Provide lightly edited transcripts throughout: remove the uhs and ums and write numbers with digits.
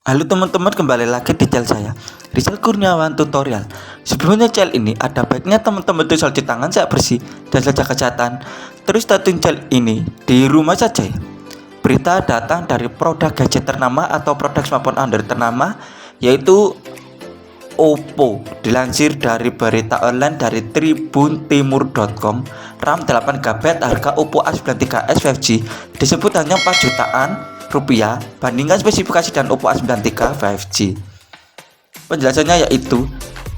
Halo teman-teman, kembali lagi di channel saya, Rizal Kurniawan Tutorial. Sebelumnya channel ini ada baiknya teman-teman tuh cuci tangan saya bersih dan jaga kesehatan. Terus tonton channel ini di rumah saja ya. Berita datang dari produk gadget ternama atau produk smartphone Android ternama, yaitu Oppo. Dilansir dari berita online dari tribuntimur.com, RAM 8GB harga Oppo A93s 5G disebut hanya 4 jutaan rupiah. Bandingkan spesifikasi dan Oppo A93 5G. Penjelasannya yaitu,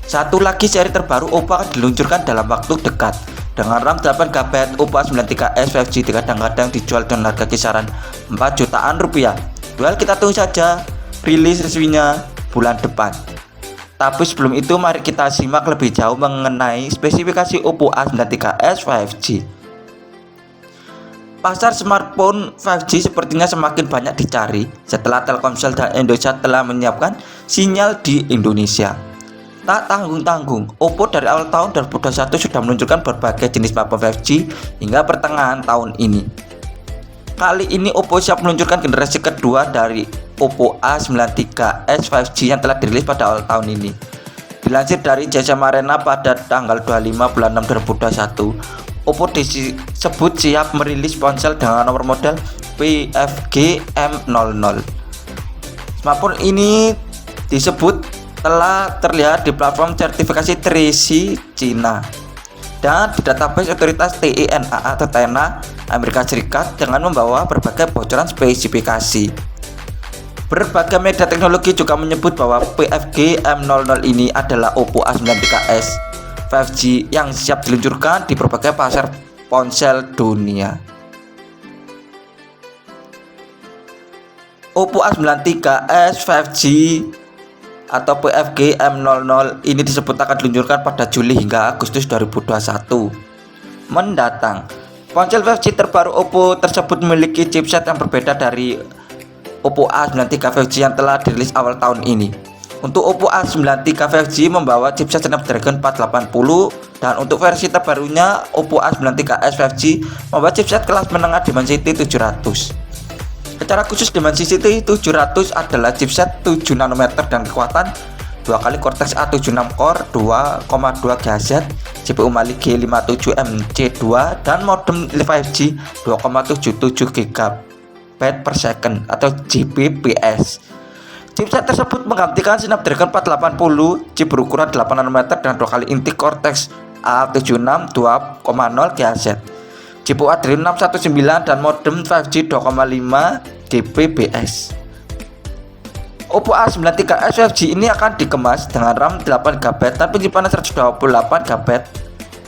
satu lagi seri terbaru Oppo akan diluncurkan dalam waktu dekat. Dengan RAM 8GB, Oppo A93s 5G kadang-kadang dijual dengan harga kisaran 4 jutaan rupiah. Well, kita tunggu saja rilis resminya bulan depan. Tapi sebelum itu mari kita simak lebih jauh mengenai spesifikasi Oppo A93s 5G. Pasar smartphone 5G sepertinya semakin banyak dicari setelah Telkomsel dan Indosat telah menyiapkan sinyal di Indonesia. Tak tanggung-tanggung, Oppo dari awal tahun 2021 sudah meluncurkan berbagai jenis smartphone 5G hingga pertengahan tahun ini. Kali ini Oppo siap meluncurkan generasi kedua dari Oppo A93s 5G yang telah dirilis pada awal tahun ini. Dilansir dari Jasa Marena pada tanggal 25 bulan 6 2021, Oppo disebut siap merilis ponsel dengan nomor model PFG M00. Smartphone ini disebut telah terlihat di platform sertifikasi 3C Cina dan di database otoritas TINA atau TINA Amerika Serikat dengan membawa berbagai bocoran spesifikasi. Berbagai media teknologi juga menyebut bahwa PFG M00 ini adalah Oppo A93s 5G yang siap diluncurkan di berbagai pasar ponsel dunia. Oppo A93s 5G atau PFG M00 ini disebut akan diluncurkan pada Juli hingga Agustus 2021 mendatang. Ponsel 5G terbaru Oppo tersebut memiliki chipset yang berbeda dari Oppo A93 5G yang telah dirilis awal tahun ini. Untuk Oppo A93 5G membawa chipset Snapdragon 480 dan untuk versi terbarunya Oppo A93s 5G membawa chipset kelas menengah Dimensity 700. Secara khusus Dimensity 700 adalah chipset 7 nanometer dan kekuatan 2 kali Cortex A76 Core 2,2 GHz, CPU Mali G57MC2 dan modem 5G 2,77 GB per second atau Gbps. Chipset tersebut menggantikan Snapdragon 480, chip berukuran 8 nanometer dan 2 kali inti Cortex A76 2,0 GHz, CPU Adreno 619 dan modem 5G 2,5 Gbps. Oppo A93s 5G ini akan dikemas dengan RAM 8GB dan penyimpanan 128GB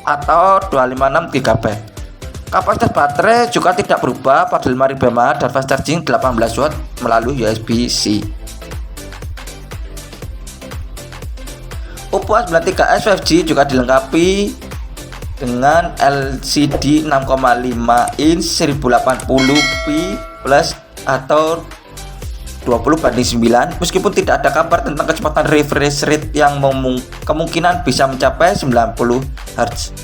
atau 256 GB. Kapasitas baterai juga tidak berubah pada 5000 mAh dan fast charging 18W melalui USB-C. Oppo A93s 5G juga dilengkapi dengan LCD 6,5 inch 1080p plus atau 20:9, meskipun tidak ada kabar tentang kecepatan refresh rate yang kemungkinan bisa mencapai 90 Hz.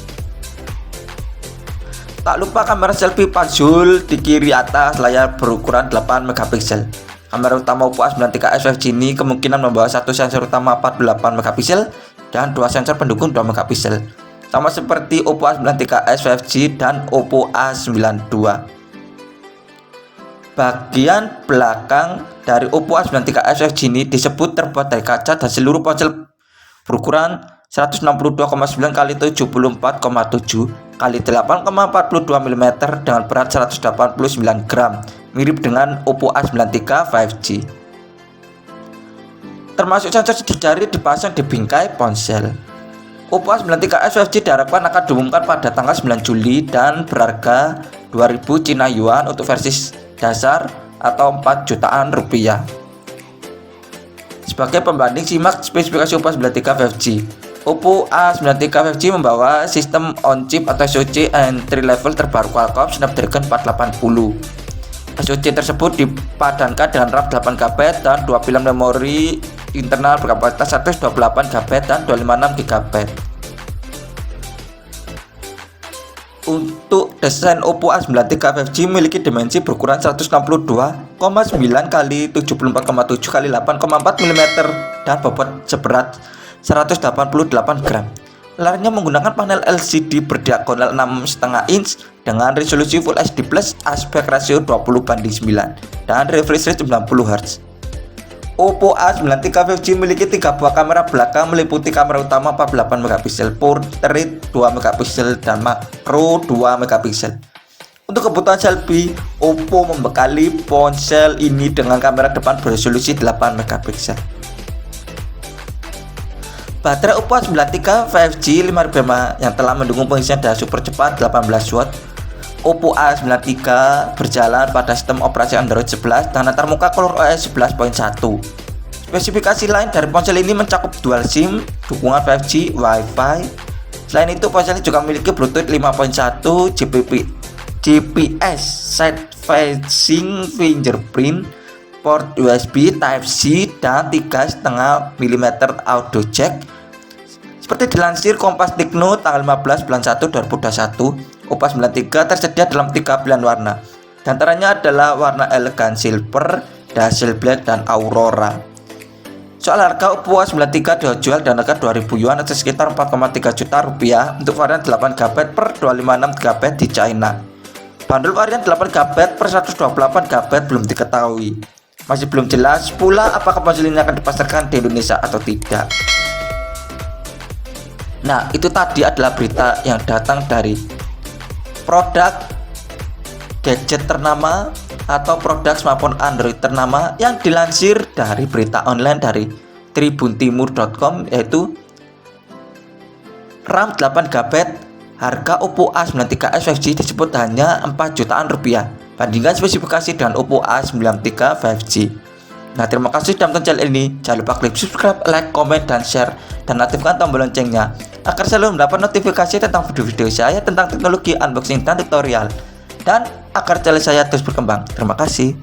Tak lupa kamera selfie panjul di kiri atas layar berukuran 8 megapiksel. Kamera utama Oppo A93s 5G ini kemungkinan membawa satu sensor utama 48 megapiksel dan dua sensor pendukung 2 megapiksel, sama seperti Oppo A93s 5G dan Oppo A92. Bagian belakang dari Oppo A93s 5G ini disebut terbuat dari kaca dan seluruh ponsel berukuran 162,9 x 74,7 x 8,42 mm dengan berat 189 gram, mirip dengan Oppo A93 5G. Termasuk sensor sidik jari dipasang di bingkai ponsel. Oppo A93s 5G diharapkan akan diumumkan pada tanggal 9 Juli dan berharga 2000 Cina Yuan untuk versi dasar atau 4 jutaan rupiah. Sebagai pembanding, simak spesifikasi Oppo A93 5G. Oppo A93 5G membawa sistem on-chip atau SoC entry level terbaru Qualcomm Snapdragon 480. SoC tersebut dipadankan dengan RAM 8GB dan 2 pilihan memori internal berkapasitas 128GB dan 256GB. Untuk desain Oppo A93 5G memiliki dimensi berukuran 162,9 x 74,7 x 8,4 mm dan bobot seberat 188 gram. Layarnya menggunakan panel LCD berdiagonal 6,5 inch dengan resolusi Full HD Plus aspek rasio 20:9 dan refresh rate 90 Hz. Oppo A93 5G memiliki 3 buah kamera belakang meliputi kamera utama 48 megapiksel, portrait 2 megapiksel dan makro 2 megapiksel. Untuk kebutuhan selfie, Oppo membekali ponsel ini dengan kamera depan beresolusi 8 megapiksel. Baterai Oppo A93 5G 5000 mAh yang telah mendukung pengisian daya super cepat 18 watt. Oppo A93 berjalan pada sistem operasi Android 11 dan antarmuka ColorOS 11.1. Spesifikasi lain dari ponsel ini mencakup dual SIM, dukungan 5G, Wi-Fi. Selain itu, ponsel ini juga memiliki Bluetooth 5.1, GPS, side facing fingerprint, port USB Type-C dan 3,5 mm audio jack. Seperti dilansir Kompas Techno tanggal 15 bulan 1 2021, Oppo A93 tersedia dalam 3 pilihan warna. Di antaranya adalah warna elegan silver, dazzle black, dan aurora. Soal harga, Oppo A93 dijual dengan harga 2000 yuan atau sekitar 4,3 juta rupiah untuk varian 8GB per 256GB di China. Bandul varian 8GB per 128GB belum diketahui. Masih belum jelas pula apakah ponsel ini akan dipasarkan di Indonesia atau tidak. Nah, itu tadi adalah berita yang datang dari produk gadget ternama atau produk smartphone Android ternama yang dilansir dari berita online dari tribuntimur.com, yaitu RAM 8GB harga Oppo A93s 5G disebut hanya 4 jutaan rupiah. Bandingkan spesifikasi dengan Oppo A93 5G. Nah, terima kasih sudah menonton channel ini. Jangan lupa klik subscribe, like, komen, dan share, dan aktifkan tombol loncengnya agar selalu mendapat notifikasi tentang video-video saya tentang teknologi, unboxing, dan tutorial, dan agar channel saya terus berkembang. Terima kasih.